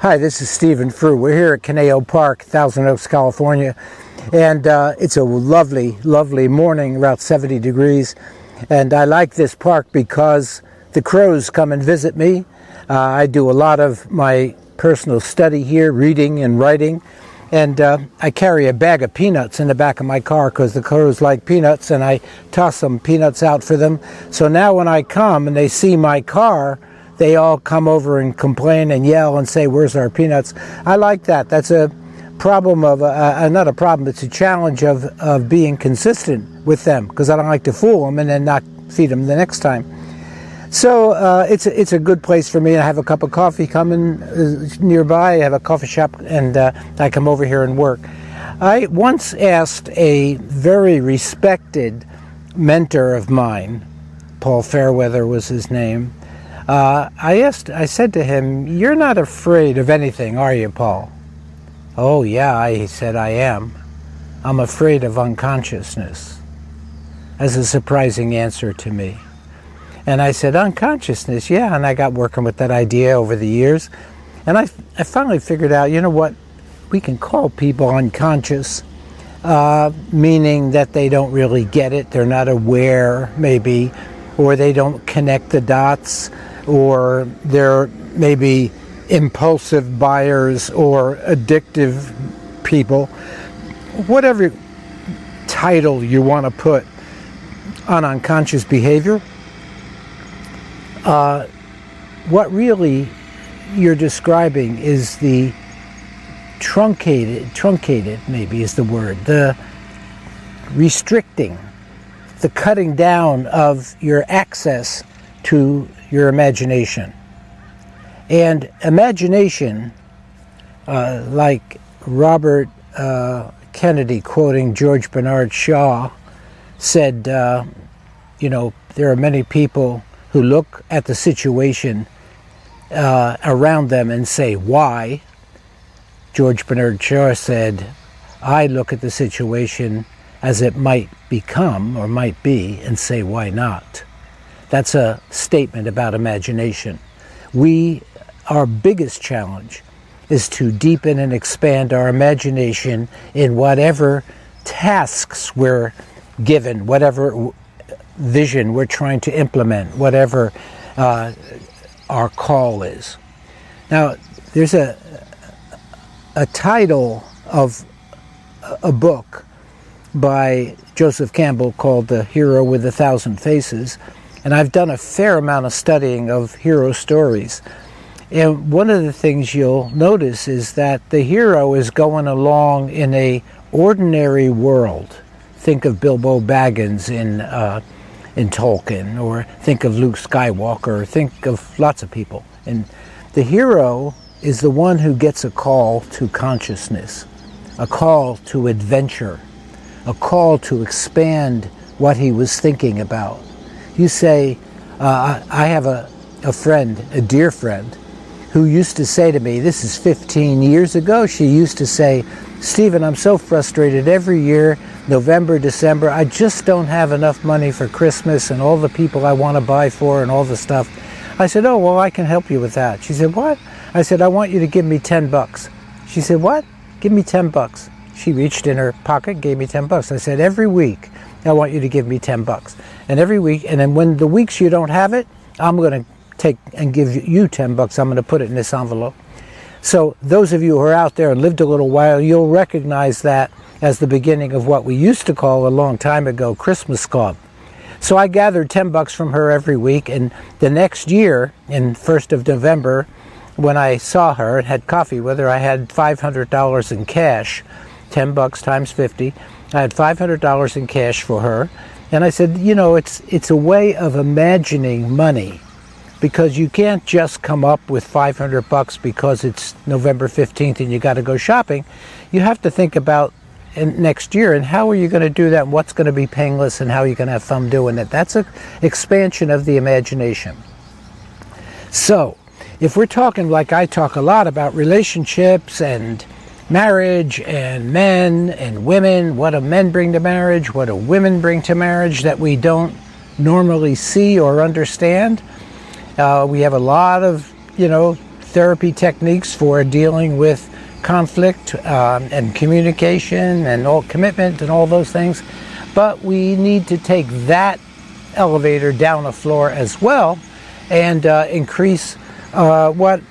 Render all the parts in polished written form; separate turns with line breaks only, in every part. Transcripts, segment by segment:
Hi, this is Stephen Frew. We're here at Caneo Park, Thousand Oaks, California, and it's a lovely, lovely morning, about 70 degrees, and I like this park because the crows come and visit me. I do a lot of my personal study here, reading and writing, and I carry a bag of peanuts in the back of my car because the crows like peanuts, and I toss some peanuts out for them. So now when I come and they see my car, they all come over and complain and yell and say, "Where's our peanuts?" I like that. That's a problem of, not a problem, it's a challenge of being consistent with them, because I don't like to fool them and then not feed them the next time. So it's a good place for me. I have a cup of coffee coming nearby. I have a coffee shop, and I come over here and work. I once asked a very respected mentor of mine, Paul Fairweather was his name. I said to him, "You're not afraid of anything, are you, Paul?" "Oh, yeah," he said, "I am. I'm afraid of unconsciousness." That's a surprising answer to me. And I said, "Unconsciousness, yeah," and I got working with that idea over the years. And I finally figured out, you know what, we can call people unconscious, meaning that they don't really get it, they're not aware, maybe, or they don't connect the dots, or they're maybe impulsive buyers or addictive people. Whatever title you want to put on unconscious behavior, what really you're describing is the truncated maybe is the word, the restricting, the cutting down of your access to your imagination. And imagination, like Robert Kennedy quoting George Bernard Shaw said, you know, there are many people who look at the situation around them and say, "Why?" George Bernard Shaw said, "I look at the situation as it might become or might be and say, why not?" That's a statement about imagination. Our biggest challenge is to deepen and expand our imagination in whatever tasks we're given, whatever vision we're trying to implement, whatever our call is. Now, there's a title of a book by Joseph Campbell called The Hero with a Thousand Faces, and I've done a fair amount of studying of hero stories. And one of the things you'll notice is that the hero is going along in a ordinary world. Think of Bilbo Baggins in Tolkien, or think of Luke Skywalker, or think of lots of people. And the hero is the one who gets a call to consciousness, a call to adventure, a call to expand what he was thinking about. You say, I have a friend, a dear friend, who used to say to me, this is 15 years ago, she used to say, "Stephen, I'm so frustrated every year, November, December, I just don't have enough money for Christmas and all the people I want to buy for and all the stuff." I said, "Oh, well, I can help you with that." She said, "What?" I said, "I want you to give me $10. She said, "What?" "Give me $10. She reached in her pocket, gave me $10. I said, "Every week, I want you to give me $10. And every week, and then when the weeks you don't have it, I'm going to take and give you $10. I'm going to put it in this envelope." So those of you who are out there and lived a little while, you'll recognize that as the beginning of what we used to call a long time ago Christmas Club. So I gathered $10 from her every week, and the next year, in 1st of November, when I saw her and had coffee with her, I had $500 in cash, $10 times 50. I had $500 in cash for her, and I said, you know, it's a way of imagining money, because you can't just come up with $500 because it's November 15th and you got to go shopping. You have to think about next year, and how are you going to do that, and what's going to be painless, and how are you going to have fun doing it. That's an expansion of the imagination. So if we're talking, like I talk a lot about relationships and marriage and men and women, what do men bring to marriage, what do women bring to marriage that we don't normally see or understand, we have a lot of therapy techniques for dealing with conflict and communication and all commitment and all those things. But we need to take that elevator down a floor as well and increase what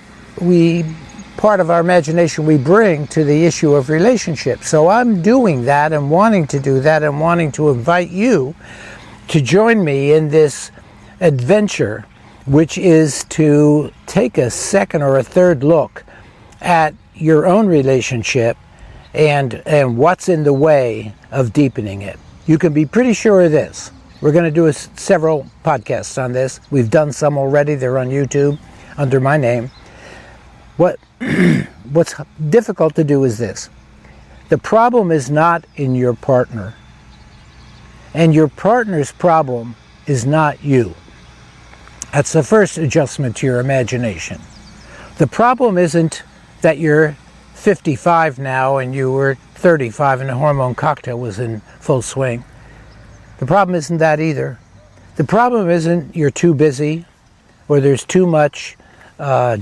part of our imagination we bring to the issue of relationships. So I'm doing that and wanting to do that and wanting to invite you to join me in this adventure, which is to take a second or a third look at your own relationship and what's in the way of deepening it. You can be pretty sure of this. We're going to do several podcasts on this. We've done some already. They're on YouTube under my name. What's difficult to do is this. The problem is not in your partner. And your partner's problem is not you. That's the first adjustment to your imagination. The problem isn't that you're 55 now and you were 35 and the hormone cocktail was in full swing. The problem isn't that either. The problem isn't you're too busy or there's too much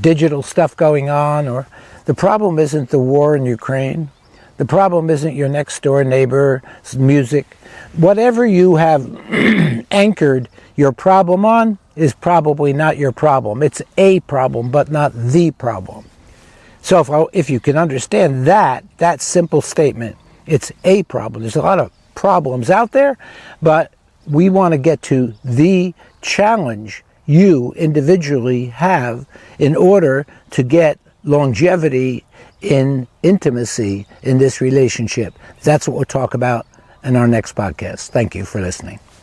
digital stuff going on, or the problem isn't the war in Ukraine. The problem isn't your next door neighbor's music. Whatever you have anchored your problem on is probably not your problem. It's a problem, but not the problem. So if you can understand that simple statement, it's a problem. There's a lot of problems out there, but we want to get to the challenge you individually have in order to get longevity in intimacy in this relationship. That's what we'll talk about in our next podcast. Thank you for listening.